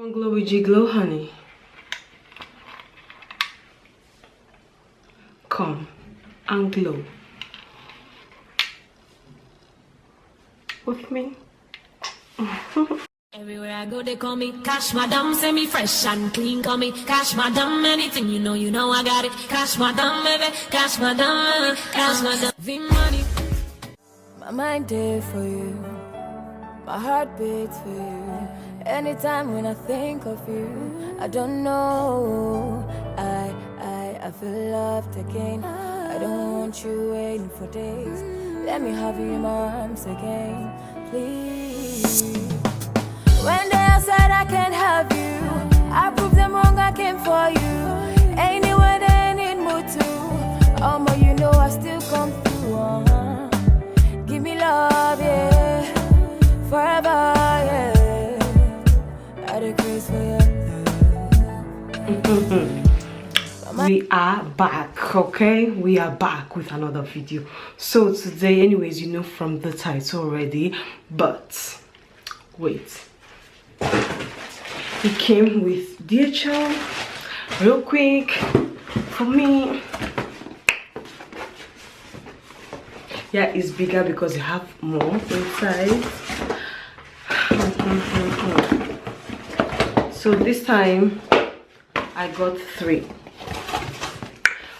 Come glow with Geeglow, honey. Come and glow with me. Everywhere I go, they call me Cash Madam, say me fresh and clean, call me Cash Madam. Anything you know I got it. Cash Madam, baby, Cash Madam, Cash Madam. V-money. My mind there for you, my heart beats for you. Anytime when I think of you, I don't know, I feel loved again. I don't want you waiting for days. Let me have you in my arms again, please. When they said I can't have you, I proved them wrong, I came for you. Anywhere they need me to, you know I still come through. Give me love, yeah, forever, yeah. I decrease for you. We are back, okay? We are back with another video. So today, anyways, you know from the title already, but wait. It came with DHL real quick for me. Yeah, it's bigger because you have more inside. So this time I got 3.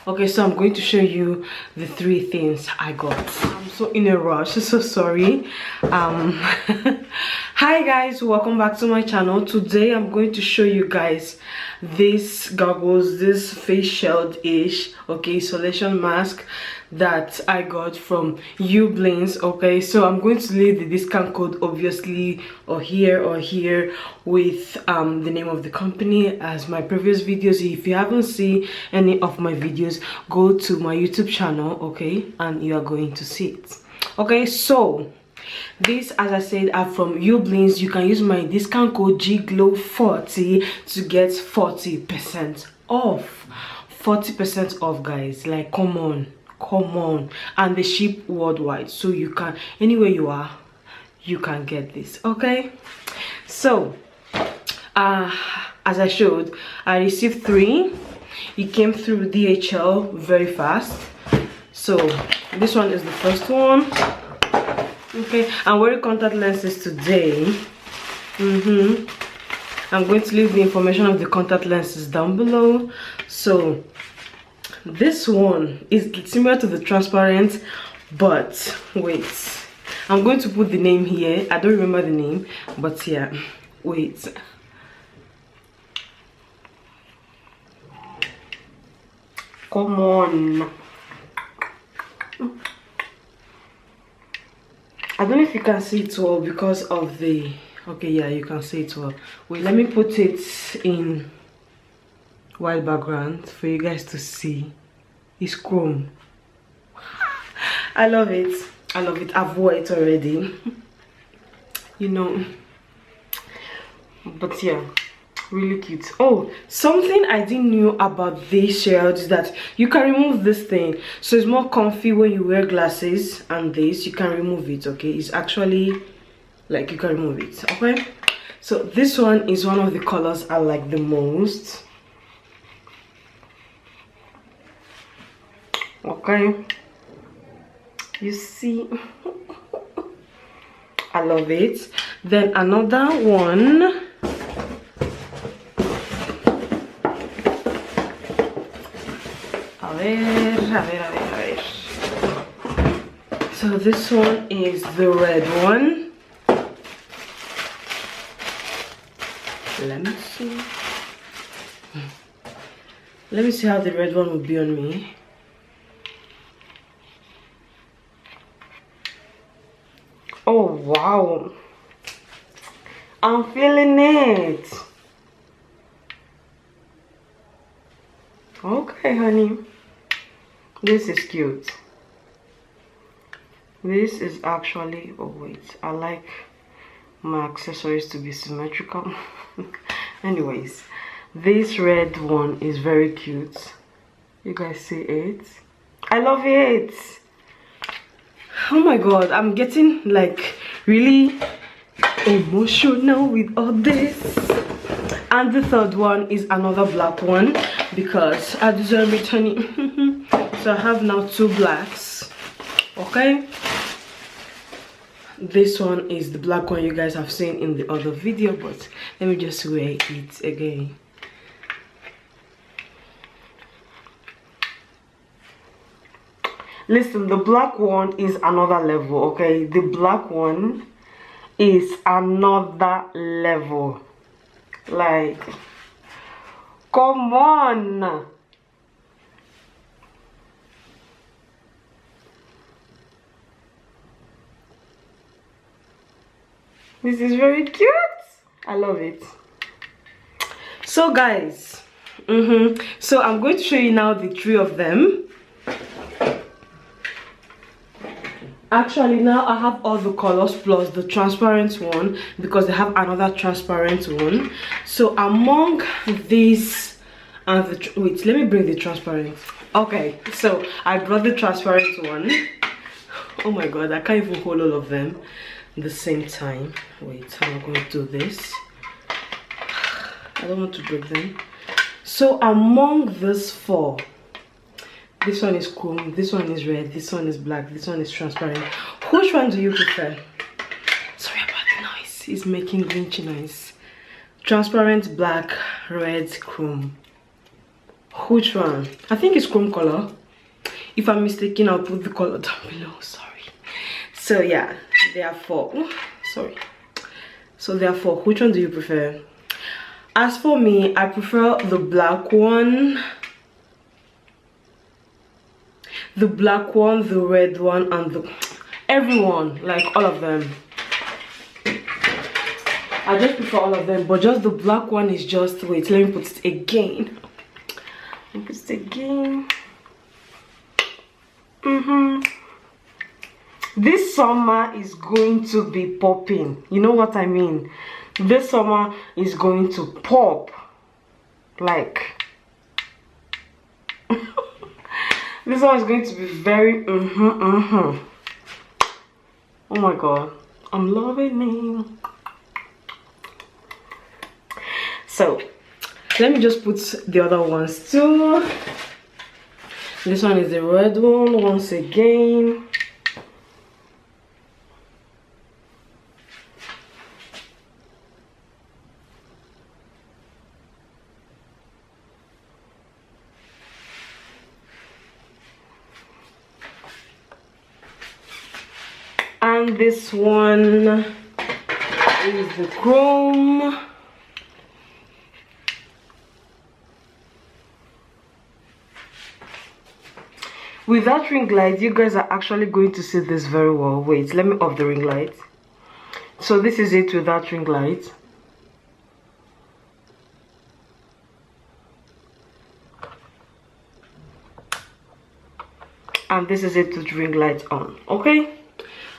Okay, so I'm going to show you the 3 things I got. I'm so in a rush, so sorry. Hi guys, welcome back to my channel. Today I'm going to show you guys this goggles, this face shield-ish, okay, isolation mask that I got from UBLINS. Okay, so I'm going to leave the discount code obviously or here with the name of the company as my previous videos. If you haven't seen any of my videos, go to my YouTube channel, okay, and you are going to see it. Okay, so these, as I said, are from UBLINS. You can use my discount code Geeglow40 to get 40% off. 40% off, guys. Like, come on. And they ship worldwide, so you can, anywhere you are, you can get this. Okay, so as I showed, I received 3. It came through DHL very fast. So this one is the first one. Okay, I'm wearing contact lenses today. I'm going to leave the information of the contact lenses down below. So this one is similar to the transparent, but wait, I'm going to put the name here. I don't remember the name, but yeah, wait. Come on. I don't know if you can see it well because of the, okay, yeah, you can see it well. Wait, let me put it in white background for you guys to see. It's chrome. I love it. I've worn it already. You know, but yeah, really cute. Oh, something I didn't know about this shield is that you can remove this thing, so it's more comfy when you wear glasses. And this, you can remove it. Okay, it's actually like you can remove it. Okay, so this one is one of the colors I like the most. Okay, you see. I love it. Then another one, a ver. So this one is the red one. Let me see how the red one will be on me. Oh wow, I'm feeling it. Okay, honey, this is cute. This is actually, oh wait, I like my accessories to be symmetrical. Anyways, this red one is very cute. You guys see it? I love it. Oh my god, I'm getting like really emotional with all this. And the third one is another black one because I deserve it, honey. So I have now 2 blacks. Okay, this one is the black one you guys have seen in the other video, but let me just wear it again. Listen, the black one is another level. Okay, the black one is another level. Like, come on. This is very cute. I love it. So guys, so I'm going to show you now the 3 of them. Actually, now I have all the colors plus the transparent one because they have another transparent one. So among these and the wait, let me bring the transparent. Okay, so I brought the transparent one. Oh my god, I can't even hold all of them at the same time. Wait, how am I going to do this? I don't want to break them. So among these 4, this one is chrome, this one is red, this one is black, this one is transparent. Which one do you prefer? Sorry about the noise, it's making grinchy noise. Transparent, black, red, chrome. Which one? I think it's chrome color. If I'm mistaken, I'll put the color down below. Sorry. So yeah, there are 4. Ooh, sorry. So there are 4. Which one do you prefer? As for me, I prefer the black one. The black one, the red one, and the everyone, like all of them. I just prefer all of them, but just the black one is just, wait, let me put it again. Let me put it again. This summer is going to be popping. You know what I mean? This summer is going to pop. Like this one is going to be very oh my god, I'm loving it. So let me just put the other ones too. This one is the red one once again. And this one is the chrome. With that ring light, you guys are actually going to see this very well. Wait, let me off the ring light. So this is it with that ring light. And this is it with ring light on. Okay,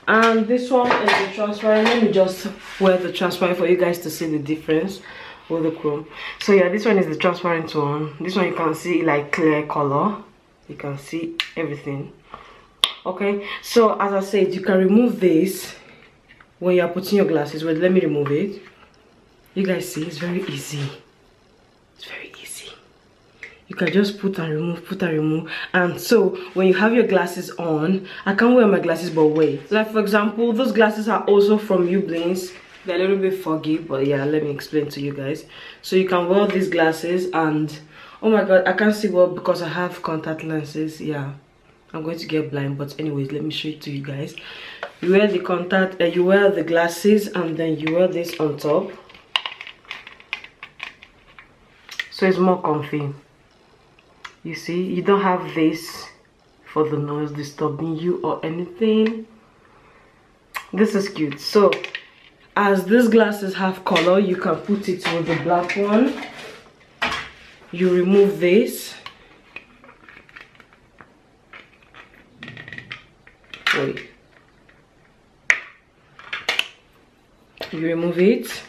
and this one is the transparent. Let me just wear the transparent for you guys to see the difference with the chrome. So yeah, this one is the transparent one. This one you can see like clear color, you can see everything. Okay, so as I said, you can remove this when you are putting your glasses. Wait, let me remove it. You guys see, it's very easy. It's very easy. You can just put and remove, put and remove. And so when you have your glasses on, I can't wear my glasses but wait. Like for example, those glasses are also from UBLINS. They're a little bit foggy, but yeah, let me explain to you guys. So you can wear these glasses and oh my god, I can't see well because I have contact lenses. Yeah, I'm going to get blind, but anyways, let me show it to you guys. You wear the contact, you wear the glasses, and then you wear this on top, so it's more comfy. You see, you don't have this for the noise disturbing you or anything. This is cute. So as these glasses have color, you can put it with the black one. You remove this. Wait. You remove it.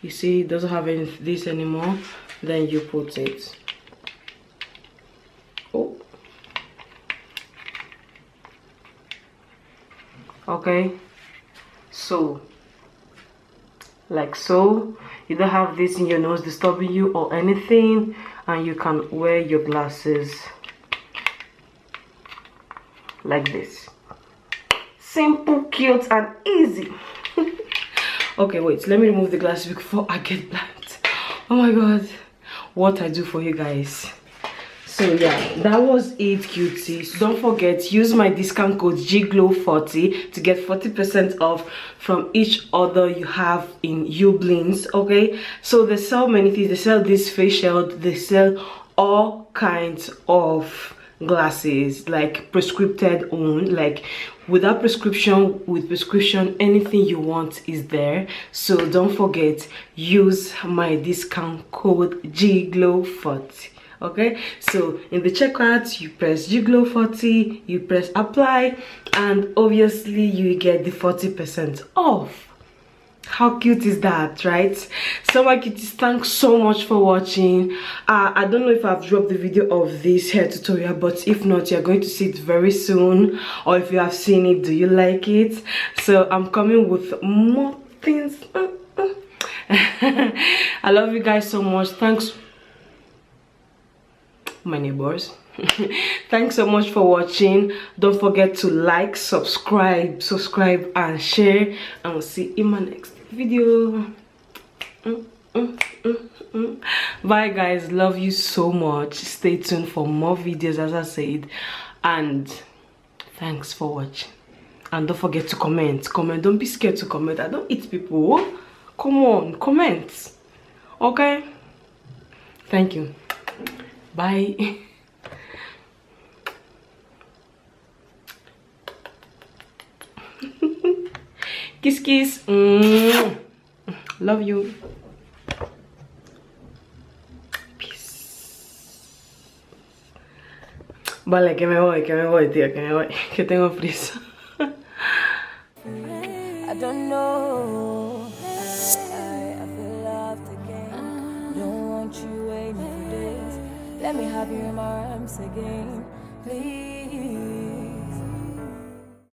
You see, it doesn't have any this anymore. Then you put it. Oh. Okay. So like so, you don't have this in your nose disturbing you or anything, and you can wear your glasses like this. Simple, cute, and easy. Okay, wait, let me remove the glasses before I get blind. Oh my god, what I do for you guys. So yeah, that was it, cuties. Don't forget, use my discount code Geeglow40 to get 40% off from each order you have in UBLINS. Okay, so they sell many things. They sell this facial, they sell all kinds of glasses, like prescripted on, like without prescription, with prescription, anything you want is there. So don't forget, use my discount code Geeglow40. Okay, so in the checkout you press Geeglow40, you press apply, and obviously you get the 40% off. How cute is that, right? So my cuties, thanks so much for watching. I don't know if I've dropped the video of this hair tutorial, but if not, you're going to see it very soon. Or if you have seen it, do you like it? So I'm coming with more things. I love you guys so much. Thanks, my neighbors. Thanks so much for watching. Don't forget to like, subscribe, and share, and we'll see you in my next video. Bye guys, love you so much. Stay tuned for more videos, as I said, and thanks for watching. And don't forget to comment. Don't be scared to comment. I don't eat people. Come on, comment. Okay, thank you. Bye. Kiss kiss. Love you. Peace. Vale, que me voy, tío, que me voy, que tengo prisa. I don't know. I feel loved again. Don't want you waiting for days. Let me have you in my arms again, please.